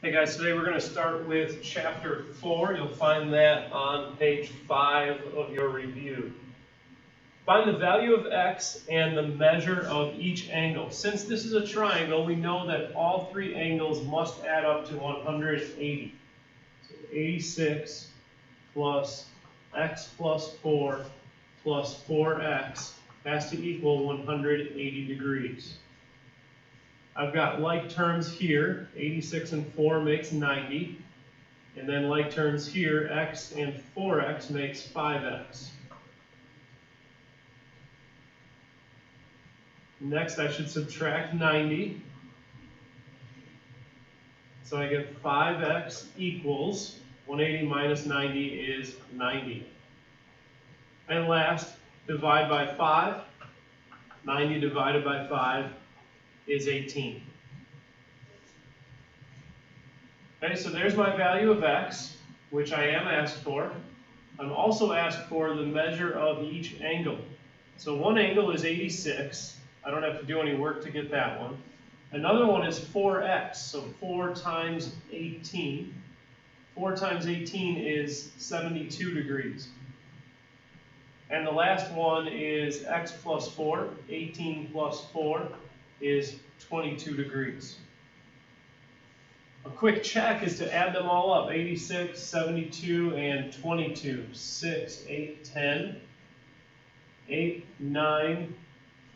Hey guys, today we're going to start with chapter 4. You'll find that on page 5 of your review. Find the value of x and the measure of each angle. Since this is a triangle, we know that all three angles must add up to 180. So 86 plus x plus 4 plus 4x has to equal 180 degrees. I've got like terms here, 86 and 4 makes 90, and then like terms here, x and 4x makes 5x. Next, I should subtract 90, so I get 5x equals 180 minus 90 is 90. And last, divide by 5, 90 divided by 5 is 18. Okay, so there's my value of x, which I am asked for. I'm also asked for the measure of each angle. So one angle is 86. I don't have to do any work to get that one. Another one is 4x, so 4 times 18. 4 times 18 is 72 degrees. And the last one is x plus 4. 18 plus 4 is 22 degrees. A quick check is to add them all up. 86, 72, and 22. 6, 8, 10. 8, 9,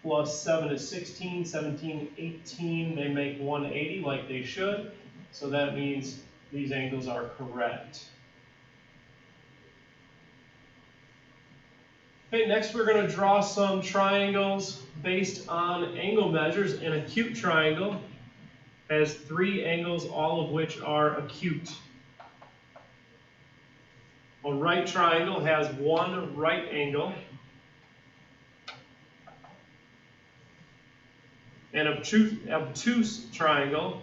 plus 7 is 16. 17, 18. They make 180 like they should. So that means these angles are correct. Okay, next we're going to draw some triangles based on angle measures. An acute triangle has 3 angles, all of which are acute. A right triangle has 1 right angle. An obtuse triangle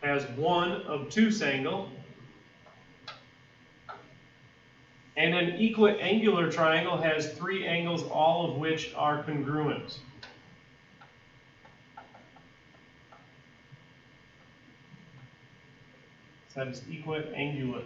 has 1 obtuse angle. And an equiangular triangle has 3 angles, all of which are congruent. So that is equiangular.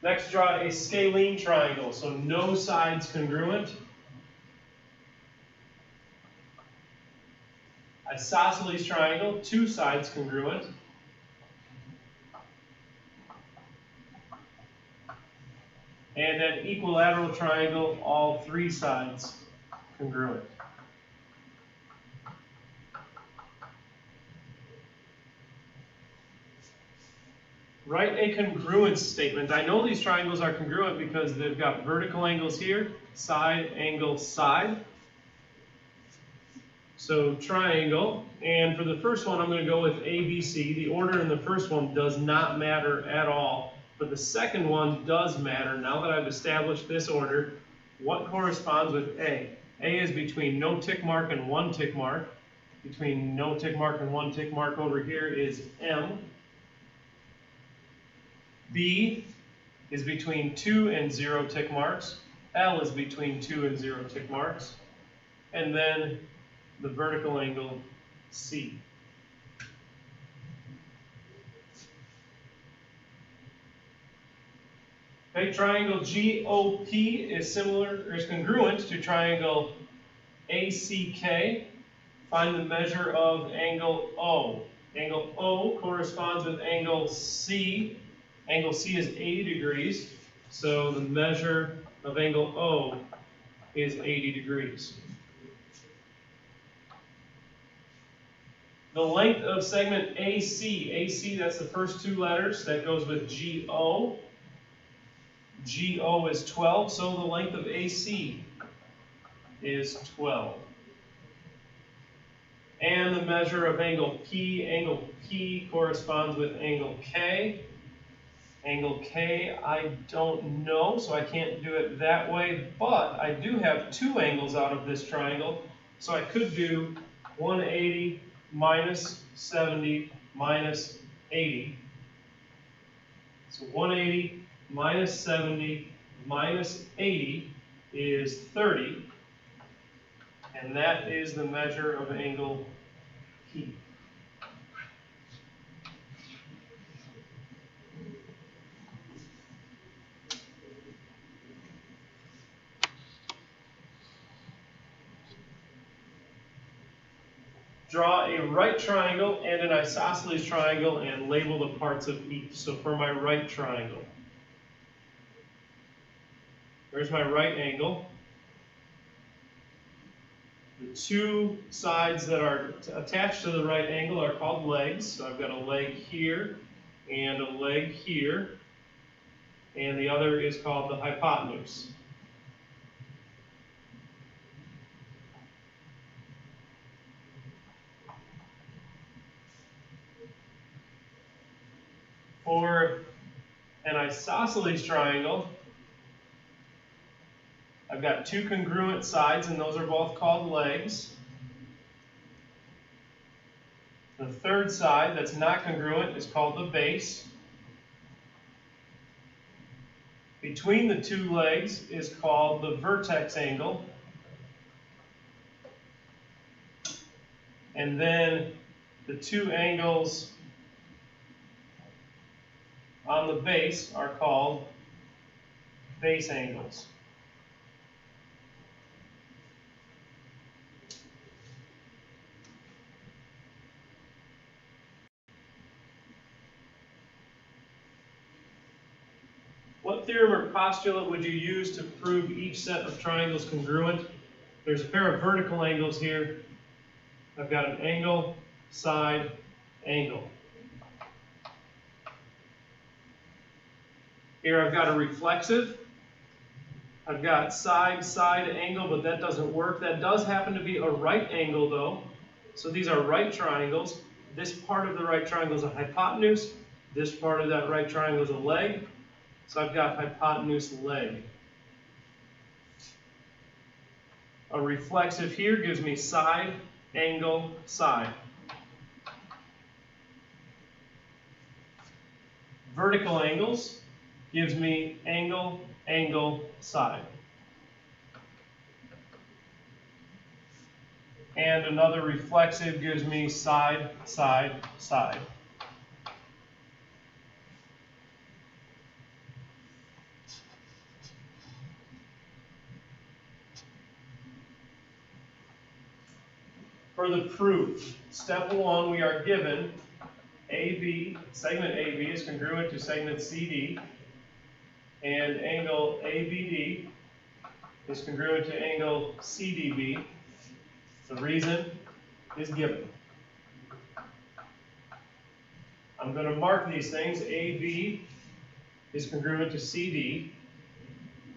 Next, draw a scalene triangle, so no sides congruent. Isosceles triangle, 2 sides congruent. And an equilateral triangle, all 3 sides congruent. Write a congruence statement. I know these triangles are congruent because they've got vertical angles here, side, angle, side. So triangle, and for the first one I'm going to go with ABC. The order in the first one does not matter at all, but the second one does matter. Now that I've established this order, what corresponds with A? A is between no tick mark and 1 tick mark. Between no tick mark and 1 tick mark over here is M. B is between 2 and 0 tick marks. L is between 2 and 0 tick marks. And then the vertical angle C. Okay, triangle GOP is similar or is congruent to triangle ACK. Find the measure of angle O. Angle O corresponds with angle C. Angle C is 80 degrees, so the measure of angle O is 80 degrees. The length of segment AC. AC, that's the first 2 letters. That goes with GO. GO is 12, so the length of AC is 12. And the measure of angle P corresponds with angle K. Angle K, I don't know, so I can't do it that way, but I do have 2 angles out of this triangle, so I could do 180 minus 70 minus 80. So 180 minus 70 minus 80 is 30. And that is the measure of angle P. Draw a right triangle and an isosceles triangle and label the parts of each. So for my right triangle, there's my right angle. The two sides that are attached to the right angle are called legs. So I've got a leg here and a leg here. And the other is called the hypotenuse. For an isosceles triangle, I've got two congruent sides, and those are both called legs. The third side that's not congruent is called the base. Between the two legs is called the vertex angle. And then the two angles on the base are called base angles. What theorem or postulate would you use to prove each set of triangles congruent? There's a pair of vertical angles here. I've got an angle, side, angle. Here I've got a reflexive. I've got side, side, angle, but that doesn't work. That does happen to be a right angle though. So these are right triangles. This part of the right triangle is a hypotenuse. This part of that right triangle is a leg. So I've got hypotenuse leg. A reflexive here gives me side, angle, side. Vertical angles gives me angle, angle, side. And another reflexive gives me side, side, side. For the proof, step 1, we are given AB, segment AB is congruent to segment CD, and angle ABD is congruent to angle CDB. The reason is given. I'm going to mark these things. AB is congruent to CD.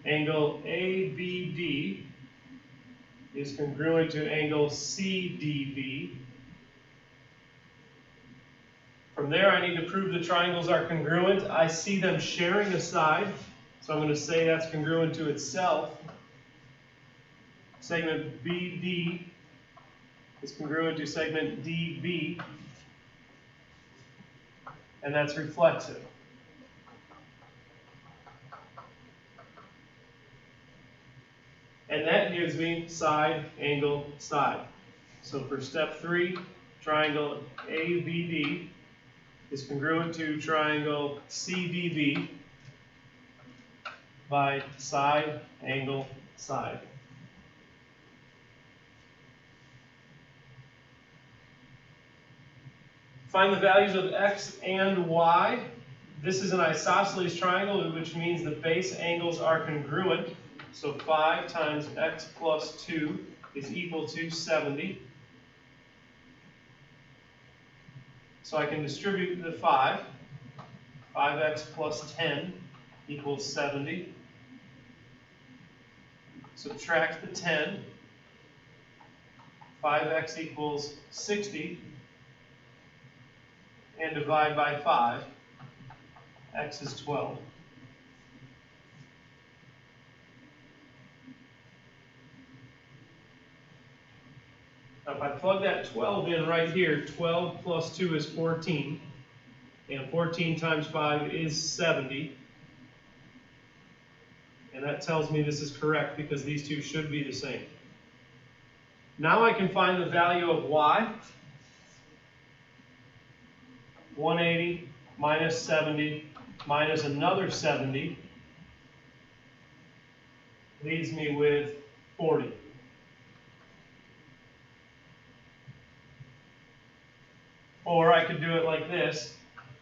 Angle ABD is congruent to angle CDB. From there, I need to prove the triangles are congruent. I see them sharing a side, so I'm going to say that's congruent to itself. Segment BD is congruent to segment DB, and that's reflexive. And that gives me side, angle, side. So for step 3, triangle ABD is congruent to triangle CDB by side, angle, side. Find the values of x and y. This is an isosceles triangle, which means the base angles are congruent. So 5 times x plus 2 is equal to 70. So I can distribute the 5. 5x plus 10 equals 70. Subtract the 10. 5x equals 60. And divide by 5. X is 12. Now if I plug that 12 in right here, 12 plus 2 is 14. And 14 times 5 is 70. And that tells me this is correct because these two should be the same. Now I can find the value of y. 180 minus 70 minus another 70 leaves me with 40. Or I could do it like this.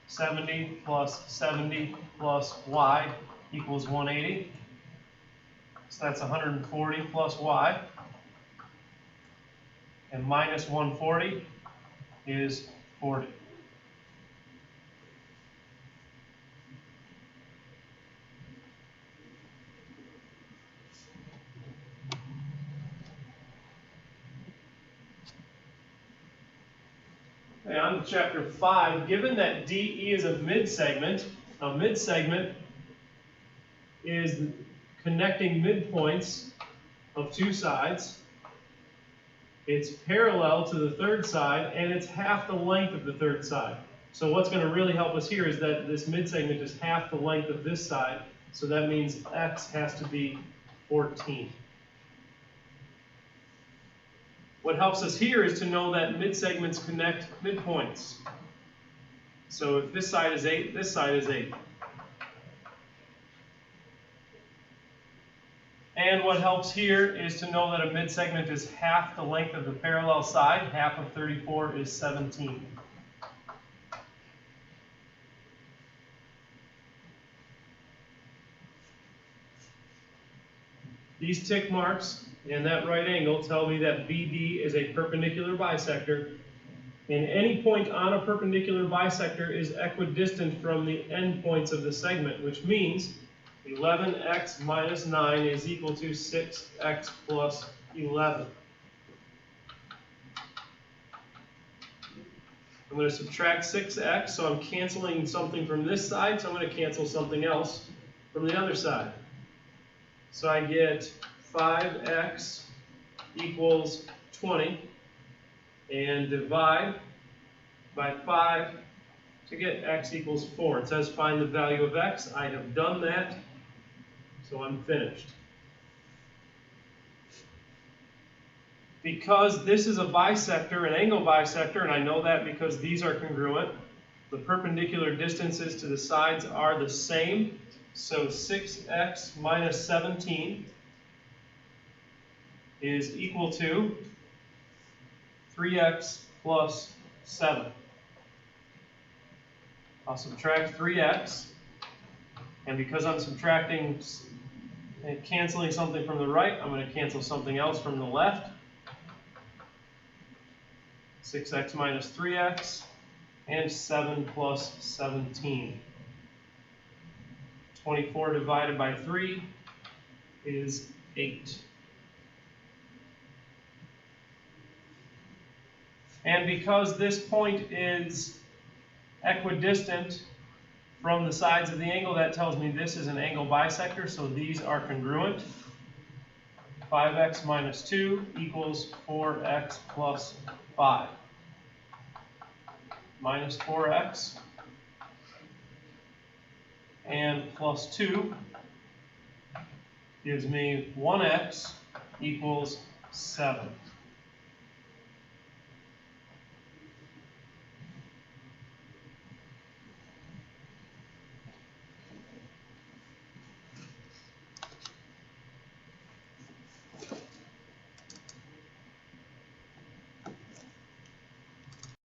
70 plus y equals 180. So that's 140 plus y. And minus 140 is 40. Okay, on to chapter 5. Given that DE is a midsegment is connecting midpoints of two sides. It's parallel to the third side, and it's half the length of the third side. So what's going to really help us here is that this midsegment is half the length of this side, so that means x has to be 14. What helps us here is to know that midsegments connect midpoints. So if this side is 8, this side is 8. And what helps here is to know that a midsegment is half the length of the parallel side. Half of 34 is 17. These tick marks and that right angle tell me that BD is a perpendicular bisector. And any point on a perpendicular bisector is equidistant from the endpoints of the segment, which means 11x minus 9 is equal to 6x plus 11. I'm going to subtract 6x, so I'm canceling something from this side, so I'm going to cancel something else from the other side. So I get 5x equals 20, and divide by 5 to get x equals 4. It says find the value of x. I have done that. So I'm finished. Because this is a bisector, an angle bisector, and I know that because these are congruent, the perpendicular distances to the sides are the same. So 6x minus 17 is equal to 3x plus 7. I'll subtract 3x, and because I'm subtracting and canceling something from the right, I'm going to cancel something else from the left. 6x minus 3x, and 7 plus 17. 24 divided by 3 is 8. And because this point is equidistant from the sides of the angle, that tells me this is an angle bisector, so these are congruent. 5x minus 2 equals 4x plus 5. Minus 4x and plus 2 gives me 1x equals 7.